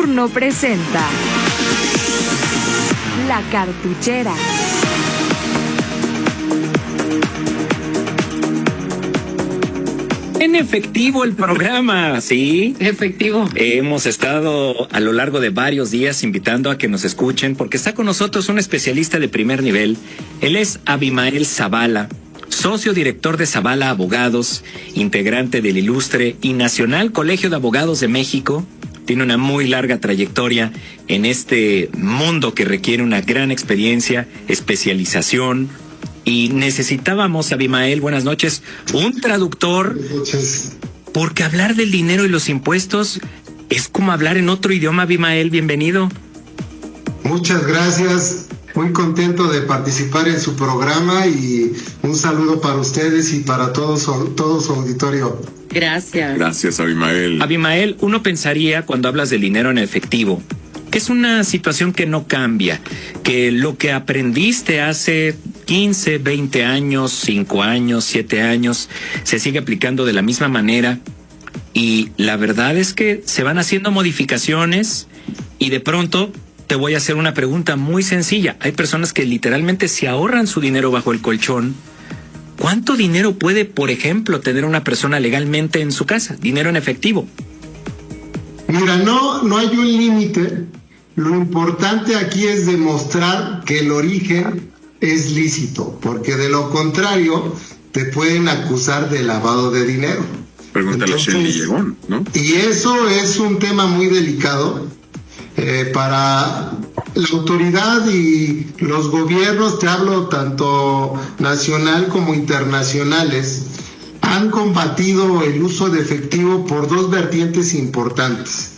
Nocturno presenta La Cartuchera. En efectivo el programa, ¿sí? Efectivo. Hemos estado a lo largo de varios días invitando a que nos escuchen porque está con nosotros un especialista de primer nivel. Él es Abimael Zavala, socio director de Zavala Abogados, integrante del ilustre y Nacional Colegio de Abogados de México. Tiene una muy larga trayectoria en este mundo que requiere una gran experiencia, especialización. Y necesitábamos, Abimael, buenas noches, un traductor. Buenas noches. Porque hablar del dinero y los impuestos es como hablar en otro idioma, Abimael. Bienvenido. Muchas gracias. Muy contento de participar en su programa y un saludo para ustedes y para todo su auditorio. Gracias. Gracias, Abimael. Abimael, uno pensaría cuando hablas del dinero en efectivo que es una situación que no cambia, que lo que aprendiste hace 15, 20 años, 5 años, 7 años, se sigue aplicando de la misma manera. Y la verdad es que se van haciendo modificaciones y de pronto te voy a hacer una pregunta muy sencilla. Hay personas que literalmente se ahorran su dinero bajo el colchón. ¿Cuánto dinero puede, por ejemplo, tener una persona legalmente en su casa? Dinero en efectivo. Mira, no hay un límite. Lo importante aquí es demostrar que el origen es lícito, porque de lo contrario te pueden acusar de lavado de dinero. Pregúntale a Shelly Llegón, ¿no? Y eso es un tema muy delicado para la autoridad y los gobiernos, te hablo tanto nacional como internacionales, han combatido el uso de efectivo por dos vertientes importantes.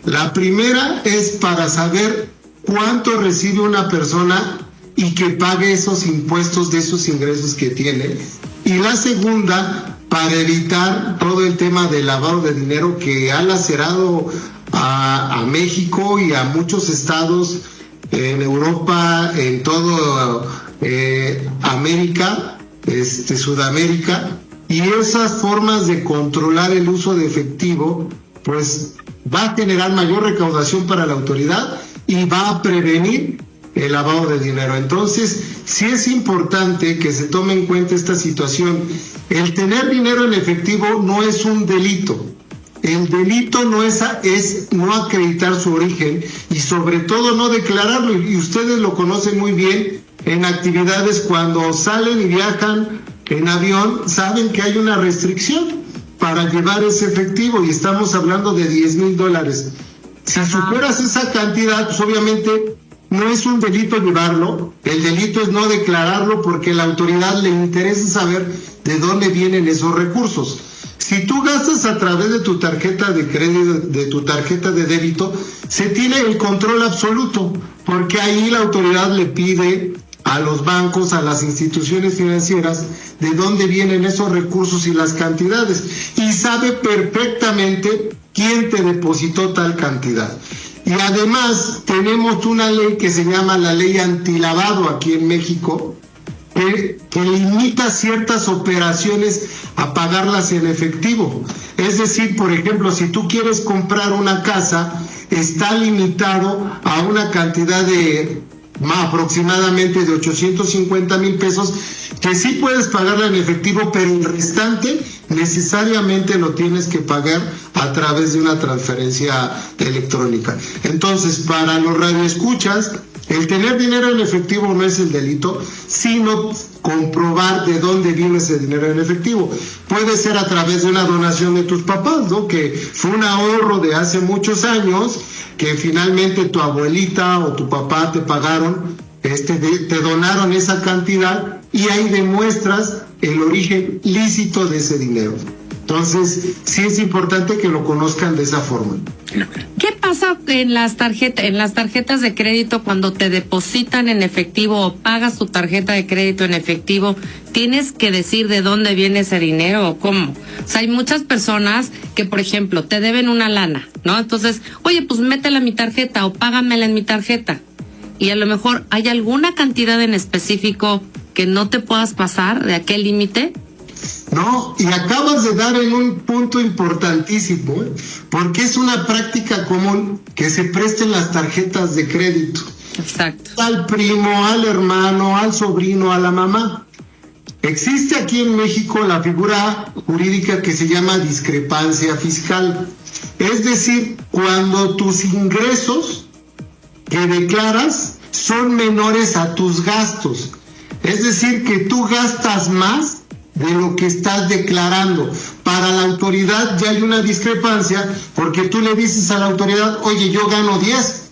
La primera es para saber cuánto recibe una persona y que pague esos impuestos de esos ingresos que tiene. Y la segunda, para evitar todo el tema del lavado de dinero que ha lacerado a México y a muchos estados en Europa, en todo América, Sudamérica. Y esas formas de controlar el uso de efectivo, pues va a generar mayor recaudación para la autoridad y va a prevenir el lavado de dinero. Entonces, sí es importante que se tome en cuenta esta situación. El tener dinero en efectivo no es un delito. El delito no es no acreditar su origen y sobre todo no declararlo. Y ustedes lo conocen muy bien en actividades cuando salen y viajan en avión, saben que hay una restricción para llevar ese efectivo y estamos hablando de $10,000. Si superas esa cantidad, pues obviamente no es un delito llevarlo, el delito es no declararlo porque a la autoridad le interesa saber de dónde vienen esos recursos. Si tú gastas a través de tu tarjeta de crédito, de tu tarjeta de débito, se tiene el control absoluto, porque ahí la autoridad le pide a los bancos, a las instituciones financieras, de dónde vienen esos recursos y las cantidades, y sabe perfectamente quién te depositó tal cantidad. Y además tenemos una ley que se llama la ley antilavado aquí en México, que limita ciertas operaciones a pagarlas en efectivo. Es decir, por ejemplo, si tú quieres comprar una casa, está limitado a una cantidad de aproximadamente de 850,000 pesos, que sí puedes pagarla en efectivo, pero el restante necesariamente lo tienes que pagar a través de una transferencia electrónica. Entonces, para los radioescuchas, el tener dinero en efectivo no es el delito, sino comprobar de dónde viene ese dinero en efectivo. Puede ser a través de una donación de tus papás, ¿no? Que fue un ahorro de hace muchos años, que finalmente tu abuelita o tu papá te pagaron, te donaron esa cantidad y ahí demuestras el origen lícito de ese dinero. Entonces, sí es importante que lo conozcan de esa forma. ¿Qué pasa en las tarjetas de crédito cuando te depositan en efectivo o pagas tu tarjeta de crédito en efectivo? ¿Tienes que decir de dónde viene ese dinero o cómo? O sea, hay muchas personas que, por ejemplo, te deben una lana, ¿no? Entonces, oye, pues métela en mi tarjeta o págamela en mi tarjeta. Y a lo mejor hay alguna cantidad en específico que no te puedas pasar de aquel límite. ¿no? Y acabas de dar en un punto importantísimo, porque es una práctica común que se presten las tarjetas de crédito. Exacto. Al primo, al hermano, al sobrino, a la mamá. Existe aquí en México la figura jurídica que se llama discrepancia fiscal. Es decir, cuando tus ingresos que declaras son menores a tus gastos. Es decir, que tú gastas más de lo que estás declarando. Para la autoridad ya hay una discrepancia, porque tú le dices a la autoridad, oye, yo gano 10,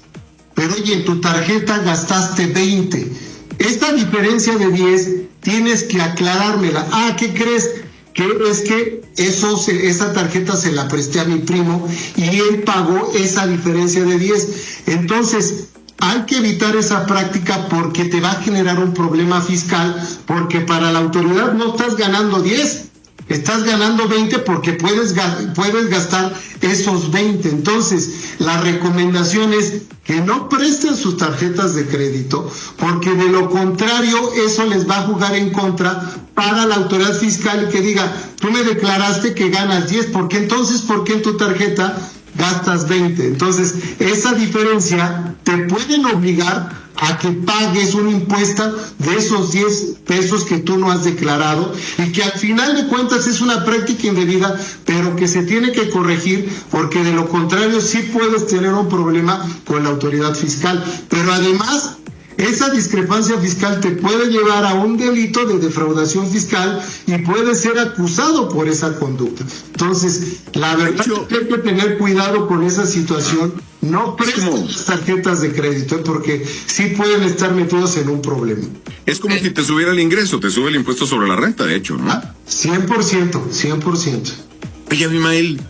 pero oye, en tu tarjeta gastaste 20. Esta diferencia de 10 tienes que aclarármela. Ah, ¿qué crees? Que es que esa tarjeta se la presté a mi primo y él pagó esa diferencia de 10. Entonces, hay que evitar esa práctica porque te va a generar un problema fiscal, porque para la autoridad no estás ganando 10, estás ganando 20 porque puedes gastar esos 20. Entonces, la recomendación es que no presten sus tarjetas de crédito, porque de lo contrario eso les va a jugar en contra para la autoridad fiscal y que diga, tú me declaraste que ganas 10, ¿por qué en tu tarjeta gastas 20? Entonces, esa diferencia te pueden obligar a que pagues un impuesto de esos 10 pesos que tú no has declarado y que al final de cuentas es una práctica indebida, pero que se tiene que corregir, porque de lo contrario sí puedes tener un problema con la autoridad fiscal. Pero además, esa discrepancia fiscal te puede llevar a un delito de defraudación fiscal y puedes ser acusado por esa conducta. Entonces, la verdad es que hay que tener cuidado con esa situación. No presten las tarjetas de crédito, porque sí pueden estar metidos en un problema. Es como si te subiera el ingreso, te sube el impuesto sobre la renta, de hecho, ¿no? 100%. Oye, Abimael,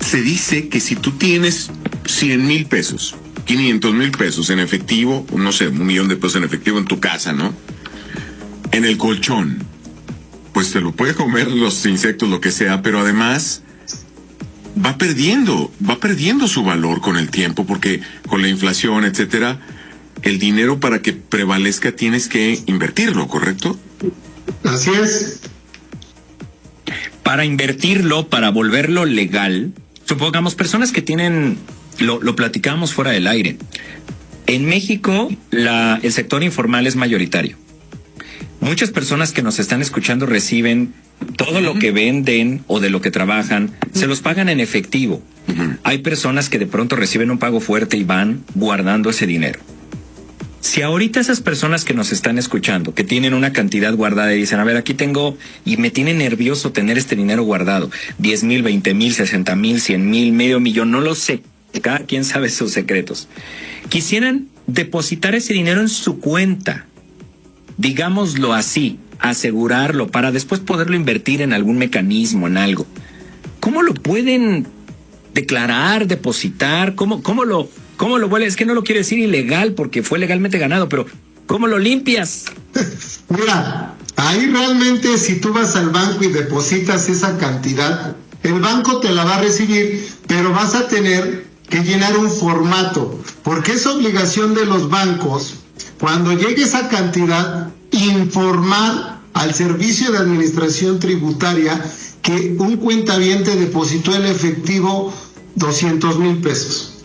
se dice que si tú tienes 100,000 pesos, 500,000 pesos en efectivo, no sé, 1,000,000 de pesos en efectivo en tu casa, ¿no? En el colchón, pues te lo puede comer los insectos, lo que sea, pero además va perdiendo su valor con el tiempo, porque con la inflación, etcétera, el dinero para que prevalezca tienes que invertirlo, ¿correcto? Así es. Para invertirlo, para volverlo legal, supongamos personas que tienen, lo platicamos fuera del aire. En México, el sector informal es mayoritario. Muchas personas que nos están escuchando reciben todo lo que venden o de lo que trabajan, se los pagan en efectivo. Hay personas que de pronto reciben un pago fuerte y van guardando ese dinero. Si ahorita esas personas que nos están escuchando, que tienen una cantidad guardada y dicen, a ver, aquí tengo, y me tiene nervioso tener este dinero guardado, 10,000, 20,000, 60,000, 100,000, $500,000, no lo sé, cada quien sabe sus secretos. Quisieran depositar ese dinero en su cuenta, digámoslo así, asegurarlo para después poderlo invertir en algún mecanismo, en algo. ¿Cómo lo pueden declarar, depositar? ¿Cómo lo vuelve? Es que no lo quiero decir ilegal porque fue legalmente ganado, pero ¿cómo lo limpias? Mira, ahí realmente si tú vas al banco y depositas esa cantidad, el banco te la va a recibir, pero vas a tener que llenar un formato, porque es obligación de los bancos, cuando llegue esa cantidad, informar al Servicio de Administración Tributaria que un cuentaviente depositó en efectivo 200,000 pesos.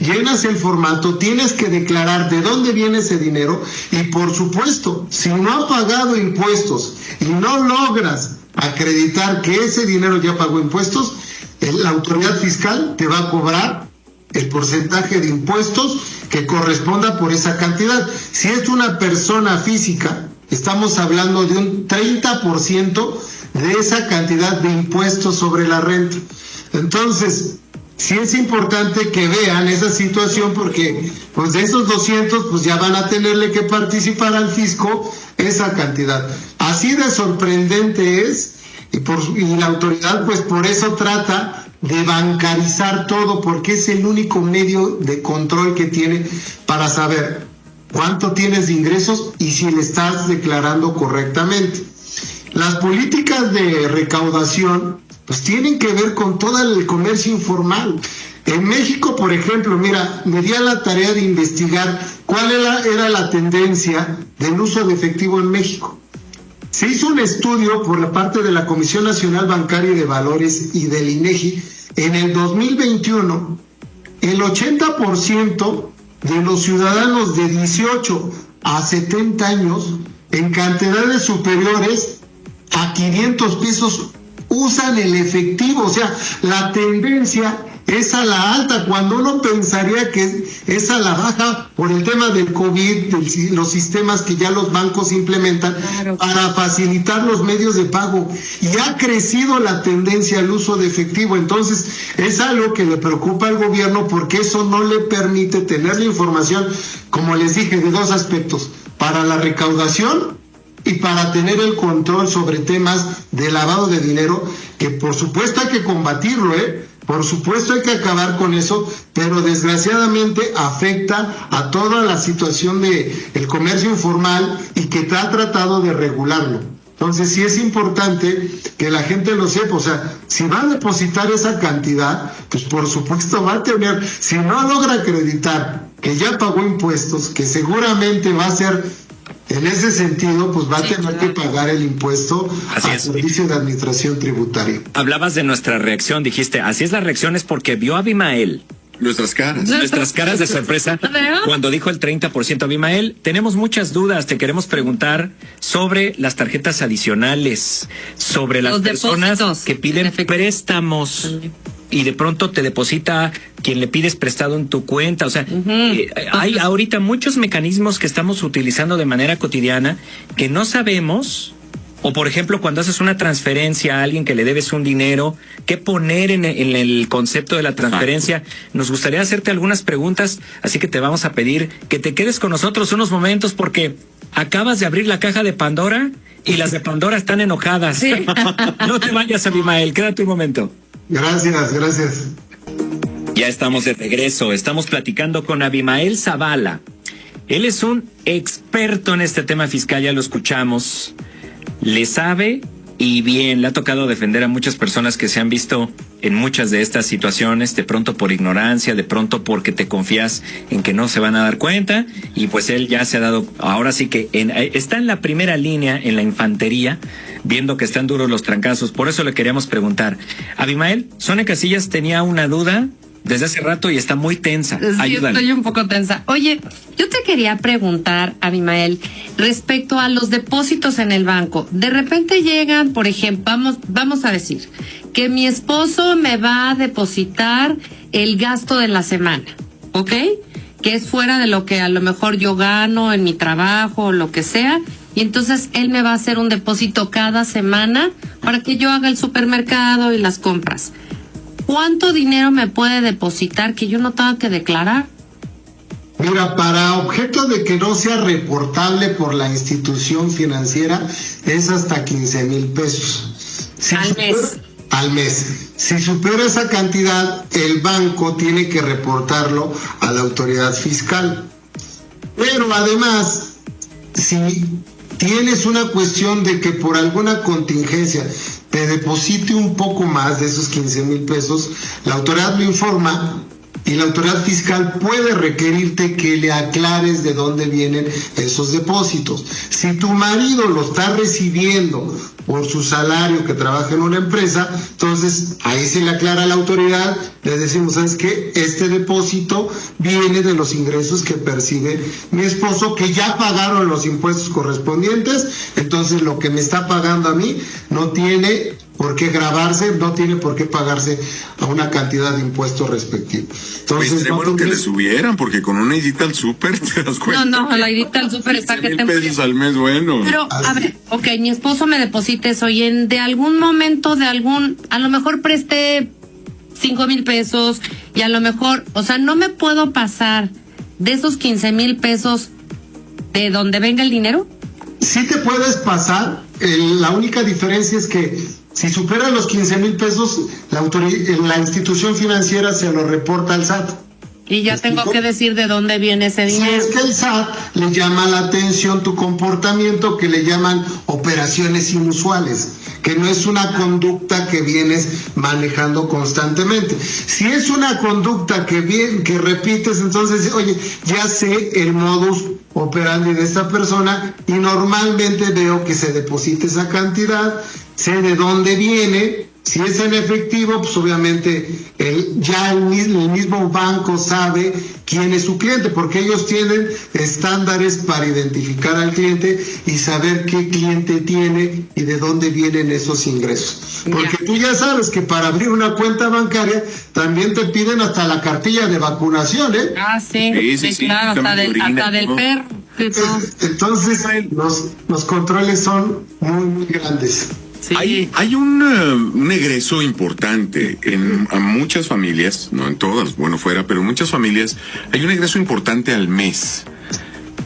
Llenas el formato, tienes que declarar de dónde viene ese dinero y, por supuesto, si no ha pagado impuestos y no logras acreditar que ese dinero ya pagó impuestos, la autoridad fiscal te va a cobrar el porcentaje de impuestos que corresponda por esa cantidad. Si es una persona física, estamos hablando de un 30% de esa cantidad de impuestos sobre la renta. Entonces, sí es importante que vean esa situación, porque pues de esos 200 pues ya van a tenerle que participar al fisco esa cantidad. Así de sorprendente es, y la autoridad pues por eso trata de bancarizar todo, porque es el único medio de control que tiene para saber cuánto tienes de ingresos y si le estás declarando correctamente. Las políticas de recaudación pues tienen que ver con todo el comercio informal. En México, por ejemplo, mira, me di a la tarea de investigar cuál era la tendencia del uso de efectivo en México. Se hizo un estudio por la parte de la Comisión Nacional Bancaria y de Valores y del INEGI. En el 2021, el 80% de los ciudadanos de 18 a 70 años, en cantidades superiores a 500 pesos, usan el efectivo. O sea, la tendencia es a la alta, cuando uno pensaría que es a la baja por el tema del COVID, los sistemas que ya los bancos implementan para facilitar los medios de pago, y ha crecido la tendencia al uso de efectivo. Entonces es algo que le preocupa al gobierno, porque eso no le permite tener la información, como les dije, de dos aspectos: para la recaudación y para tener el control sobre temas de lavado de dinero, que por supuesto hay que combatirlo, por supuesto hay que acabar con eso, pero desgraciadamente afecta a toda la situación de el comercio informal, y que ha tratado de regularlo. Entonces sí es importante que la gente lo sepa. O sea, si va a depositar esa cantidad, pues por supuesto va a tener, si no logra acreditar que ya pagó impuestos, que seguramente va a ser en ese sentido, pues va a tener que pagar el impuesto al Servicio de Administración Tributaria. Hablabas de nuestra reacción, dijiste, así es la reacción, es porque vio a Abimael. Nuestras caras de sorpresa cuando dijo el 30%. Abimael, tenemos muchas dudas, te queremos preguntar sobre las tarjetas adicionales, sobre las personas que piden préstamos y de pronto te deposita quien le pides prestado en tu cuenta. O sea, hay ahorita muchos mecanismos que estamos utilizando de manera cotidiana que no sabemos. O por ejemplo, cuando haces una transferencia a alguien que le debes un dinero, ¿qué poner en el concepto de la transferencia? Nos gustaría hacerte algunas preguntas, así que te vamos a pedir que te quedes con nosotros unos momentos, porque acabas de abrir la caja de Pandora y las de Pandora están enojadas. Sí. No te vayas, Abimael, quédate un momento. Gracias. Ya estamos de regreso, estamos platicando con Abimael Zavala. Él es un experto en este tema fiscal, ya lo escuchamos. Le sabe y bien, le ha tocado defender a muchas personas que se han visto en muchas de estas situaciones, de pronto por ignorancia, de pronto porque te confías en que no se van a dar cuenta, y pues él ya se ha dado, ahora sí que está en la primera línea, en la infantería, viendo que están duros los trancazos. Por eso le queríamos preguntar, Abimael, Sonia Casillas tenía una duda desde hace rato y está muy tensa. Sí, ayúdale. Estoy un poco tensa. Oye, yo te quería preguntar, Abimael, respecto a los depósitos en el banco. De repente llegan, por ejemplo, vamos a decir que mi esposo me va a depositar el gasto de la semana, ¿ok? Que es fuera de lo que a lo mejor yo gano en mi trabajo o lo que sea. Y entonces él me va a hacer un depósito cada semana para que yo haga el supermercado y las compras. ¿Cuánto dinero me puede depositar que yo no tenga que declarar? Mira, para objeto de que no sea reportable por la institución financiera, es hasta 15,000 pesos. Al mes. Si supera esa cantidad, el banco tiene que reportarlo a la autoridad fiscal. Pero además, si tienes una cuestión de que por alguna contingencia te deposite un poco más de esos 15,000 pesos, la autoridad lo informa y la autoridad fiscal puede requerirte que le aclares de dónde vienen esos depósitos. Si tu marido lo está recibiendo por su salario que trabaja en una empresa, entonces ahí se le aclara a la autoridad, le decimos, ¿sabes qué? Este depósito viene de los ingresos que percibe mi esposo, que ya pagaron los impuestos correspondientes, entonces lo que me está pagando a mí no tiene por qué grabarse, no tiene por qué pagarse a una cantidad de impuestos respectivo. Entonces, pues bueno que le subieran, porque con una idita al súper te das cuenta. No, la idita al súper está que te... pesos al mes, bueno. Pero, a ver, ok, mi esposo me deposita eso y de algún momento, a lo mejor presté 5,000 pesos y a lo mejor, o sea, no me puedo pasar de esos 15,000 pesos de donde venga el dinero. Sí te puedes pasar, la única diferencia es que si supera los 15,000 pesos, la institución financiera se lo reporta al SAT. Y ya tengo que decir de dónde viene ese dinero. Si es que el SAT le llama la atención tu comportamiento, que le llaman operaciones inusuales, que no es una conducta que vienes manejando constantemente. Si es una conducta que repites, entonces, oye, ya sé el modus operandi de esta persona y normalmente veo que se deposita esa cantidad, sé de dónde viene. Si es en efectivo, pues obviamente el mismo banco sabe quién es su cliente, porque ellos tienen estándares para identificar al cliente y saber qué cliente tiene y de dónde vienen esos ingresos. Porque tú ya sabes que para abrir una cuenta bancaria también te piden hasta la cartilla de vacunación, ¿eh? Ah, sí, claro, hasta del perro. Entonces, los controles son muy, muy grandes. Sí. Hay un egreso importante a muchas familias, no en todas, bueno fuera, pero en muchas familias hay un egreso importante al mes.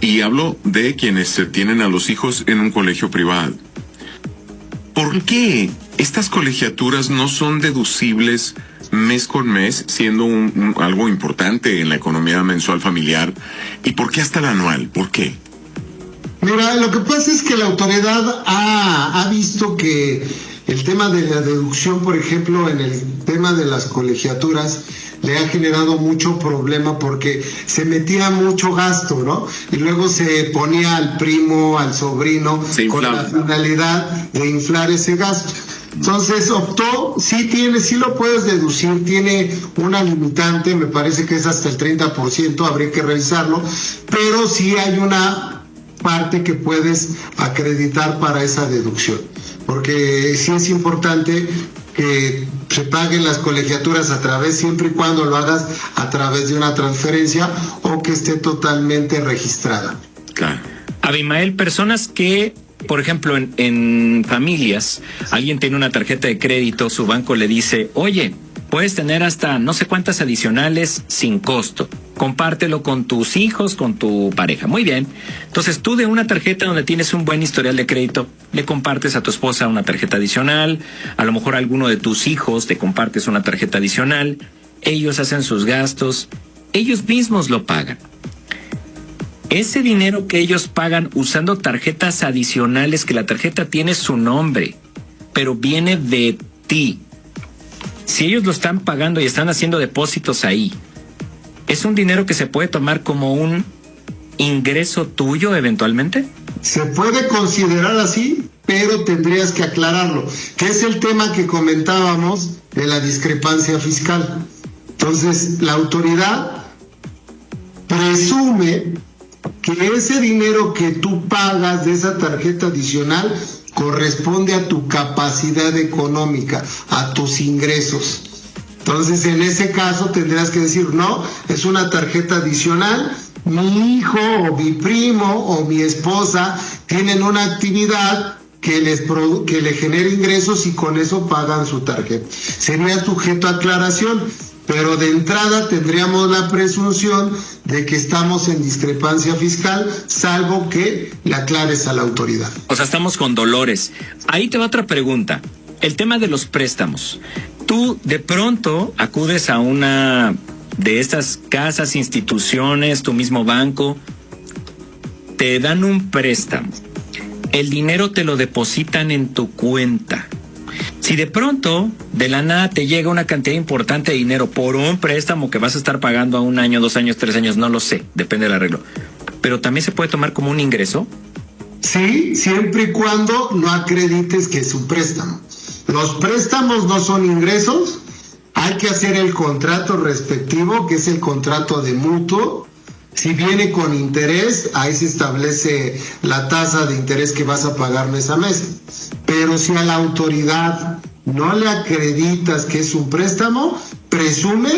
Y hablo de quienes tienen a los hijos en un colegio privado. ¿Por qué estas colegiaturas no son deducibles mes con mes, siendo algo importante en la economía mensual familiar? ¿Y por qué hasta el anual? ¿Por qué? Mira, lo que pasa es que la autoridad ha visto que el tema de la deducción, por ejemplo, en el tema de las colegiaturas, le ha generado mucho problema porque se metía mucho gasto, ¿no? Y luego se ponía al primo, al sobrino, con la finalidad de inflar ese gasto. Entonces optó, sí lo puedes deducir, tiene una limitante, me parece que es hasta el 30%, habría que revisarlo, pero sí hay una parte que puedes acreditar para esa deducción, porque sí es importante que se paguen las colegiaturas siempre y cuando lo hagas a través de una transferencia o que esté totalmente registrada. Claro. Abimael, personas que, por ejemplo, en familias, alguien tiene una tarjeta de crédito, su banco le dice, oye, puedes tener hasta no sé cuántas adicionales sin costo. Compártelo con tus hijos, con tu pareja. Muy bien. Entonces tú de una tarjeta donde tienes un buen historial de crédito, le compartes a tu esposa una tarjeta adicional, a lo mejor a alguno de tus hijos te compartes una tarjeta adicional, ellos hacen sus gastos, ellos mismos lo pagan. Ese dinero que ellos pagan usando tarjetas adicionales, que la tarjeta tiene su nombre, pero viene de ti. Si ellos lo están pagando y están haciendo depósitos ahí, ¿es un dinero que se puede tomar como un ingreso tuyo eventualmente? Se puede considerar así, pero tendrías que aclararlo, que es el tema que comentábamos de la discrepancia fiscal. Entonces, la autoridad presume que ese dinero que tú pagas de esa tarjeta adicional corresponde a tu capacidad económica, a tus ingresos. Entonces, en ese caso tendrías que decir, no, es una tarjeta adicional, mi hijo o mi primo o mi esposa tienen una actividad que le genere ingresos y con eso pagan su tarjeta. Sería sujeto a aclaración, pero de entrada tendríamos la presunción de que estamos en discrepancia fiscal, salvo que le aclares a la autoridad. O sea, estamos con dolores. Ahí te va otra pregunta. El tema de los préstamos. Tú de pronto acudes a una de estas casas, instituciones, tu mismo banco, te dan un préstamo. El dinero te lo depositan en tu cuenta. Si de pronto, de la nada, te llega una cantidad importante de dinero por un préstamo que vas a estar pagando a 1 año, 2 años, 3 años, no lo sé, depende del arreglo. Pero también se puede tomar como un ingreso. Sí, siempre y cuando no acredites que es un préstamo. Los préstamos no son ingresos, hay que hacer el contrato respectivo, que es el contrato de mutuo. Si viene con interés, ahí se establece la tasa de interés que vas a pagar mes a mes. Pero si a la autoridad no le acreditas que es un préstamo, presume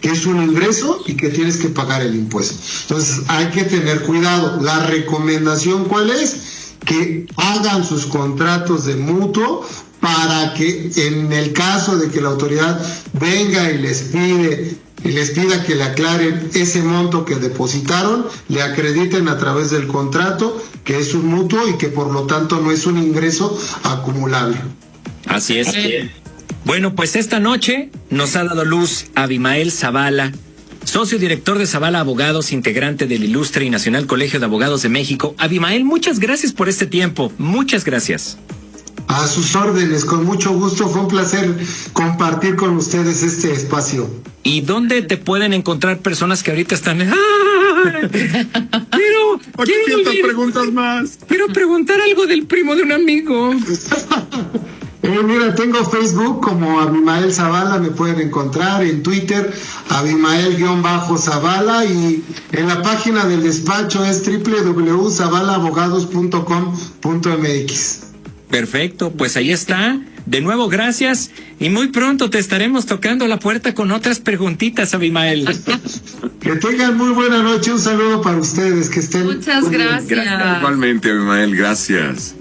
que es un ingreso y que tienes que pagar el impuesto. Entonces hay que tener cuidado. La recomendación, ¿cuál es? Que hagan sus contratos de mutuo para que en el caso de que la autoridad venga y les pida que le aclaren ese monto que depositaron, le acrediten a través del contrato que es un mutuo y que por lo tanto no es un ingreso acumulable. Así es. Bueno, pues esta noche nos ha dado luz Abimael Zavala, socio director de Zavala Abogados, integrante del Ilustre y Nacional Colegio de Abogados de México. Abimael, muchas gracias por este tiempo. Muchas gracias. A sus órdenes, con mucho gusto. Fue un placer compartir con ustedes este espacio. ¿Y dónde te pueden encontrar personas que ahorita están... Pero 800 preguntas más. Quiero preguntar algo del primo de un amigo. Mira, tengo Facebook como Abimael Zavala, me pueden encontrar en Twitter, Abimael-Zavala, y en la página del despacho es www.zavalaabogados.com.mx. Perfecto, pues ahí está. De nuevo, gracias. Y muy pronto te estaremos tocando la puerta con otras preguntitas, Abimael. Que tengan muy buena noche. Un saludo para ustedes. Que estén. Muchas gracias. Igualmente, Abimael, gracias.